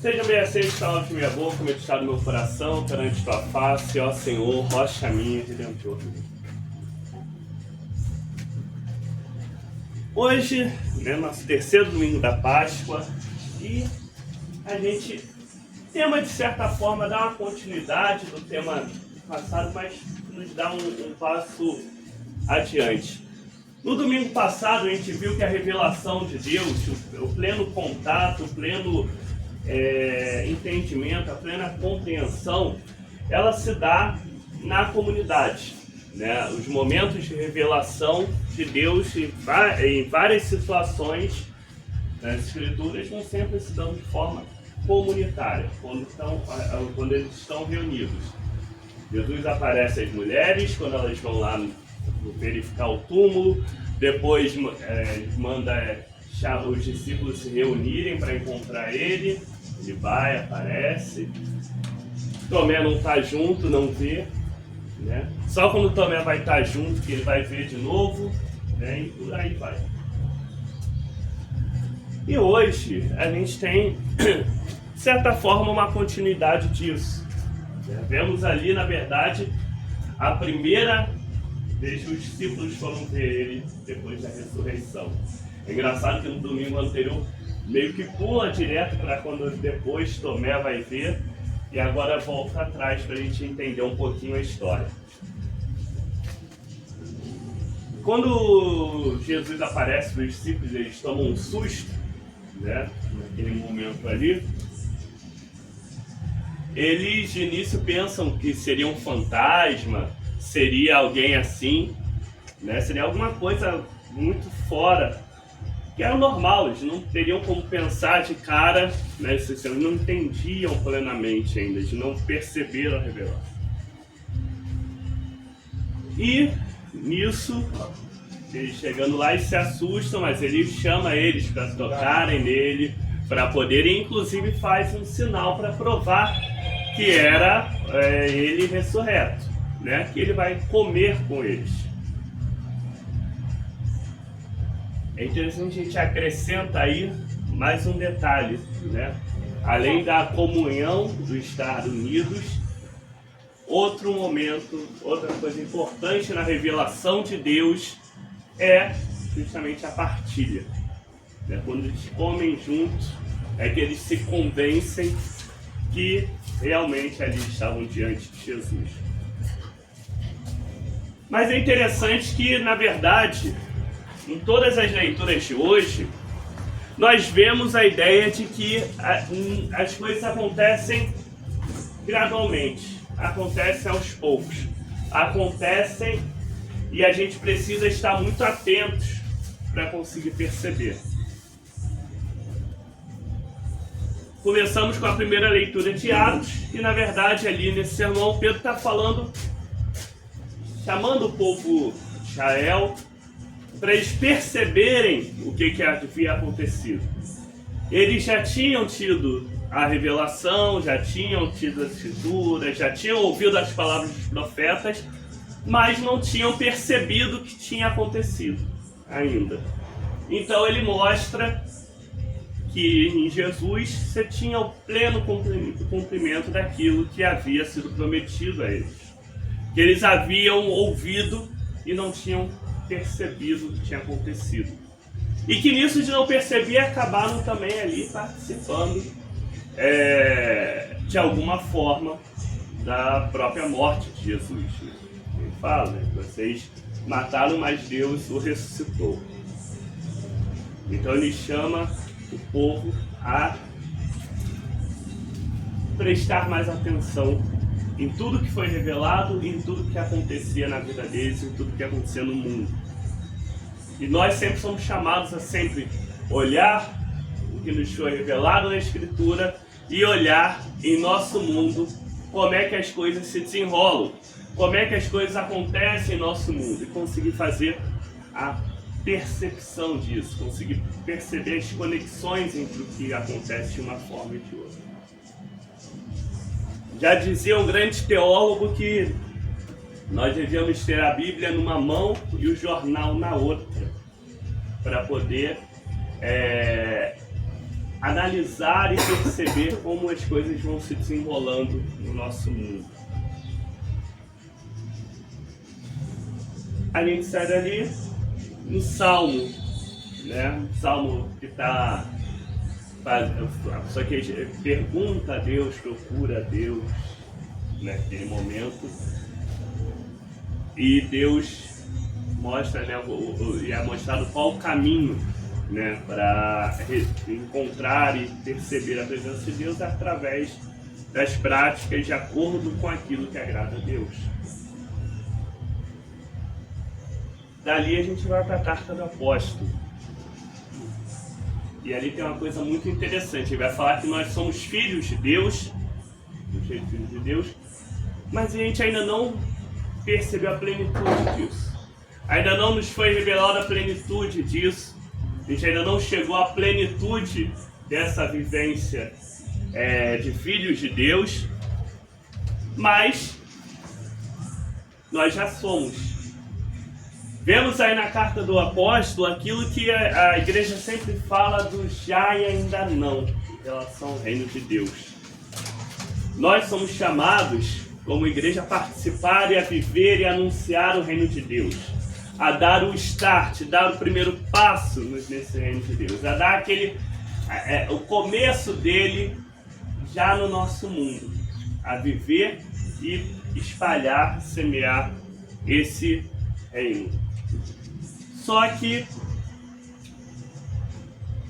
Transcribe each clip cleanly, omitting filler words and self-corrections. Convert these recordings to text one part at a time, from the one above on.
Seja bem aceito, palavra de minha boca, meditado no meu coração, perante tua face, ó Senhor, rocha minha, redentor. Hoje, nosso terceiro domingo da Páscoa, e a gente tema, de certa forma, dar uma continuidade do tema passado, mas nos dá um passo adiante. No domingo passado, a gente viu que a revelação de Deus, o pleno contato, o pleno entendimento, a plena compreensão, ela se dá na comunidade, né? Os momentos de revelação de Deus em várias situações nas Escrituras vão sempre se dando de forma comunitária, quando eles estão reunidos. Jesus aparece às mulheres quando elas vão lá verificar o túmulo, depois manda os discípulos se reunirem para encontrar ele. Ele vai, aparece. Tomé não está junto, não vê, né? Só quando Tomé vai estar junto que ele vai ver de novo, né? E por aí vai. E hoje a gente tem, de certa forma, uma continuidade disso. Vemos ali, na verdade, a primeira vez que os discípulos foram ver ele depois da ressurreição. É engraçado que no domingo anterior meio que pula direto para quando depois Tomé vai ver, e agora volta atrás para a gente entender um pouquinho a história. Quando Jesus aparece para os discípulos, eles tomam um susto, né, naquele momento ali. Eles de início pensam que seria um fantasma, seria alguém assim, né, seria alguma coisa muito fora, que era normal, eles não teriam como pensar de cara, né, eles não entendiam plenamente ainda, eles não perceberam a revelação. E nisso, eles chegando lá e se assustam, mas ele chama eles para tocarem nele, para poderem, inclusive faz um sinal para provar que era ele ressurreto, né, que ele vai comer com eles. É interessante, a gente acrescenta aí mais um detalhe, né? Além da comunhão, do estar unidos, outro momento, outra coisa importante na revelação de Deus é justamente a partilha, né? Quando eles comem juntos, é que eles se convencem que realmente ali estavam diante de Jesus. Mas é interessante que, na verdade, em todas as leituras de hoje, nós vemos a ideia de que as coisas acontecem gradualmente, acontecem aos poucos, acontecem e a gente precisa estar muito atentos para conseguir perceber. Começamos com a primeira leitura de Atos e, na verdade, ali nesse sermão, Pedro está falando, chamando o povo de Israel para eles perceberem o que havia acontecido. Eles já tinham tido a revelação, já tinham tido as escrituras, já tinham ouvido as palavras dos profetas, mas não tinham percebido o que tinha acontecido ainda. Então ele mostra que em Jesus você tinha o pleno cumprimento daquilo que havia sido prometido a eles. Que eles haviam ouvido e não tinham percebido o que tinha acontecido. E que nisso de não perceber acabaram também ali participando de alguma forma da própria morte de Jesus. Ele fala, né? Vocês mataram, mas Deus o ressuscitou. Então ele chama o povo a prestar mais atenção em tudo que foi revelado, em tudo que acontecia na vida deles, em tudo que acontecia no mundo. E nós sempre somos chamados a sempre olhar o que nos foi revelado na Escritura e olhar em nosso mundo como é que as coisas se desenrolam, como é que as coisas acontecem em nosso mundo e conseguir fazer a percepção disso, conseguir perceber as conexões entre o que acontece de uma forma e de outra. Já dizia um grande teólogo que nós devíamos ter a Bíblia numa mão e o jornal na outra, para poder analisar e perceber como as coisas vão se desenrolando no nosso mundo. A gente sai dali no Salmo, né? Salmo que está... Só que pergunta a Deus, procura a Deus naquele momento. E Deus mostra, né, e é mostrado qual o caminho, né, para encontrar e perceber a presença de Deus através das práticas de acordo com aquilo que agrada a Deus. Dali a gente vai para a carta do apóstolo. E ali tem uma coisa muito interessante. Ele vai falar que nós somos filhos de Deus, mas a gente ainda não percebeu a plenitude disso. Ainda não nos foi revelada a plenitude disso. A gente ainda não chegou à plenitude dessa vivência de filhos de Deus, mas nós já somos. Vemos aí na carta do apóstolo aquilo que a igreja sempre fala do já e ainda não em relação ao reino de Deus. Nós somos chamados como igreja a participar e a viver e a anunciar o reino de Deus, a dar o start, dar o primeiro passo nesse reino de Deus, a dar o começo dele já no nosso mundo, a viver e espalhar, semear esse reino. Só que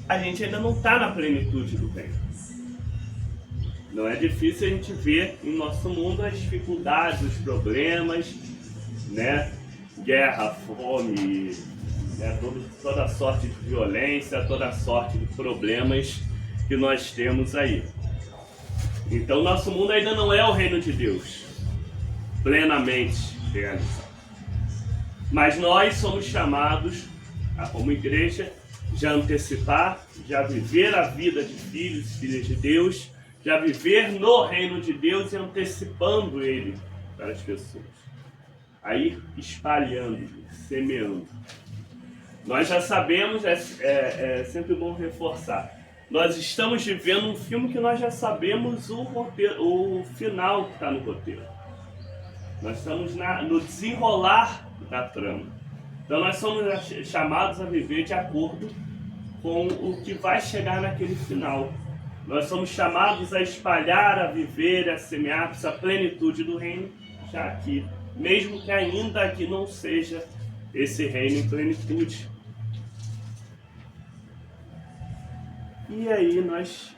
a gente ainda não está na plenitude do reino. Não é difícil a gente ver em nosso mundo as dificuldades, os problemas, né? Guerra, fome, né? Toda sorte de violência, toda sorte de problemas que nós temos aí. Então nosso mundo ainda não é o reino de Deus, plenamente realizado. Mas nós somos chamados, como igreja, já antecipar, já viver a vida de filhos e filhas de Deus, já viver no reino de Deus e antecipando ele para as pessoas. Aí espalhando, semeando. Nós já sabemos, é sempre bom reforçar, nós estamos vivendo um filme que nós já sabemos o final que está no roteiro. Nós estamos no desenrolar da trama. Então nós somos chamados a viver de acordo com o que vai chegar naquele final. Nós somos chamados a espalhar, a viver, a semear essa plenitude do reino já aqui, mesmo que ainda aqui não seja esse reino em plenitude. E aí nós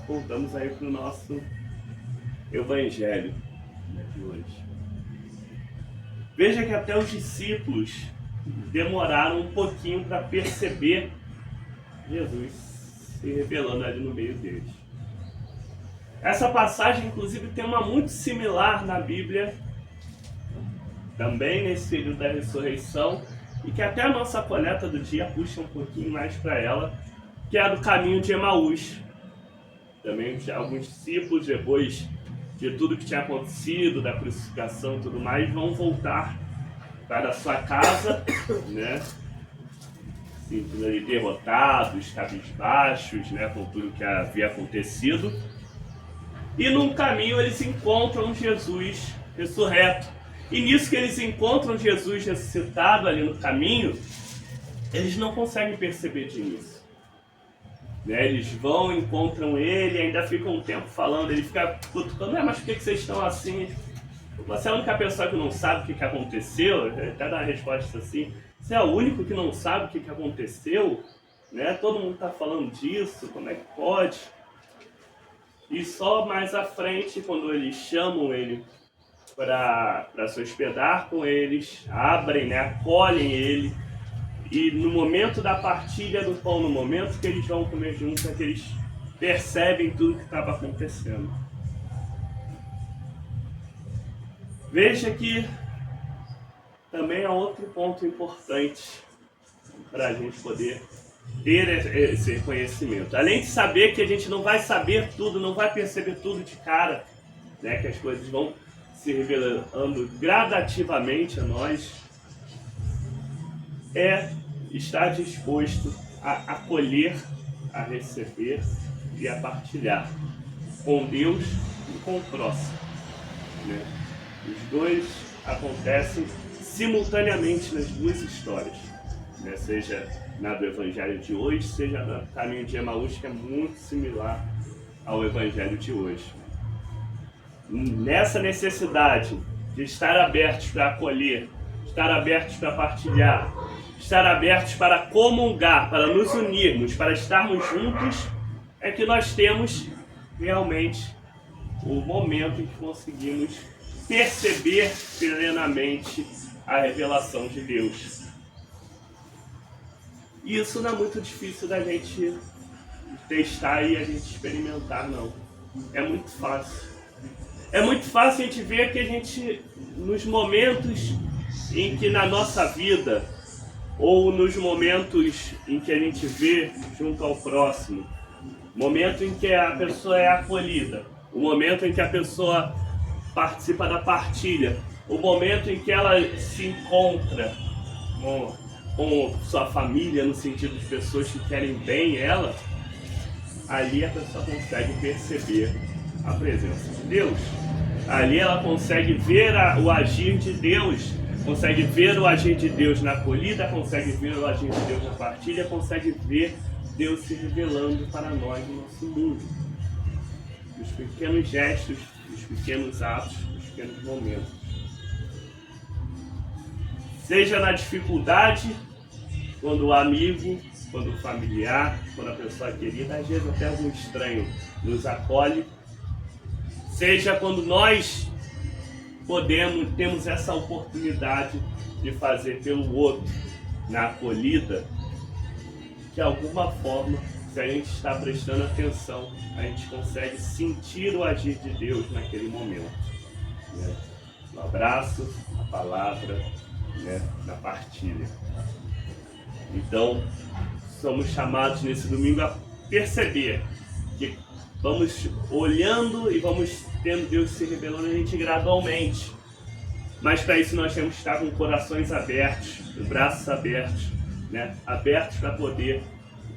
voltamos aí para o nosso evangelho de hoje. Veja que até os discípulos demoraram um pouquinho para perceber Jesus se revelando ali no meio deles. Essa passagem, inclusive, tem uma muito similar na Bíblia, também nesse período da ressurreição, e que até a nossa coleta do dia puxa um pouquinho mais para ela, que é a do caminho de Emaús. Também alguns discípulos, depois de tudo que tinha acontecido, da crucificação e tudo mais, vão voltar para a sua casa, né? Assim, derrotados, cabisbaixos, né? Com tudo que havia acontecido. E num caminho eles encontram Jesus ressurreto. E nisso que eles encontram Jesus ressuscitado ali no caminho, eles não conseguem perceber de início. Né, eles vão, encontram ele, ainda ficam um tempo falando, ele fica cutucando, mas por que vocês estão assim? Você é a única pessoa que não sabe o que aconteceu? Até dá uma resposta assim, você é o único que não sabe o que aconteceu? Né? Todo mundo está falando disso, como é que pode? E só mais à frente, quando eles chamam ele para se hospedar com eles, abrem, né, acolhem ele, e no momento da partilha do pão, no momento que eles vão comer juntos, é que eles percebem tudo que estava acontecendo. Veja que também há outro ponto importante para a gente poder ter esse conhecimento. Além de saber que a gente não vai saber tudo, não vai perceber tudo de cara, né, que as coisas vão se revelando gradativamente a nós, é estar disposto a acolher, a receber e a partilhar com Deus e com o próximo, né? Os dois acontecem simultaneamente nas duas histórias, né? Seja na do Evangelho de hoje, seja no Caminho de Emaús, que é muito similar ao Evangelho de hoje. Nessa necessidade de estar abertos para acolher, estar abertos para partilhar, estar abertos para comungar, para nos unirmos, para estarmos juntos, é que nós temos realmente o momento em que conseguimos perceber plenamente a revelação de Deus. E isso não é muito difícil da gente testar e a gente experimentar, não. É muito fácil. É muito fácil a gente ver que a gente, nos momentos em que na nossa vida, ou nos momentos em que a gente vê junto ao próximo, momento em que a pessoa é acolhida, o momento em que a pessoa participa da partilha, o momento em que ela se encontra com sua família, no sentido de pessoas que querem bem ela, ali a pessoa consegue perceber a presença de Deus. Ali ela consegue ver o agir de Deus, consegue ver o agir de Deus na acolhida, consegue ver o agir de Deus na partilha, consegue ver Deus se revelando para nós no nosso mundo. Os pequenos gestos, os pequenos atos, os pequenos momentos. Seja na dificuldade, quando o amigo, quando o familiar, quando a pessoa querida, às vezes até algum estranho nos acolhe. Seja quando nós temos essa oportunidade de fazer pelo outro na acolhida, de alguma forma, se a gente está prestando atenção, a gente consegue sentir o agir de Deus naquele momento, né? No abraço, na palavra, né? Na partilha. Então, somos chamados nesse domingo a perceber que vamos olhando e vamos tendo Deus se revelando a gente gradualmente. Mas para isso nós temos que estar com corações abertos, braços abertos, né? Abertos para poder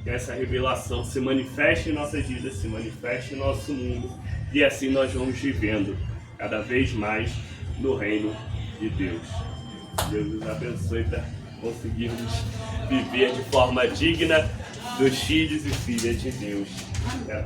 que essa revelação se manifeste em nossas vidas, se manifeste em nosso mundo, e assim nós vamos vivendo cada vez mais no reino de Deus. Deus nos abençoe para conseguirmos viver de forma digna dos filhos e filhas de Deus. É a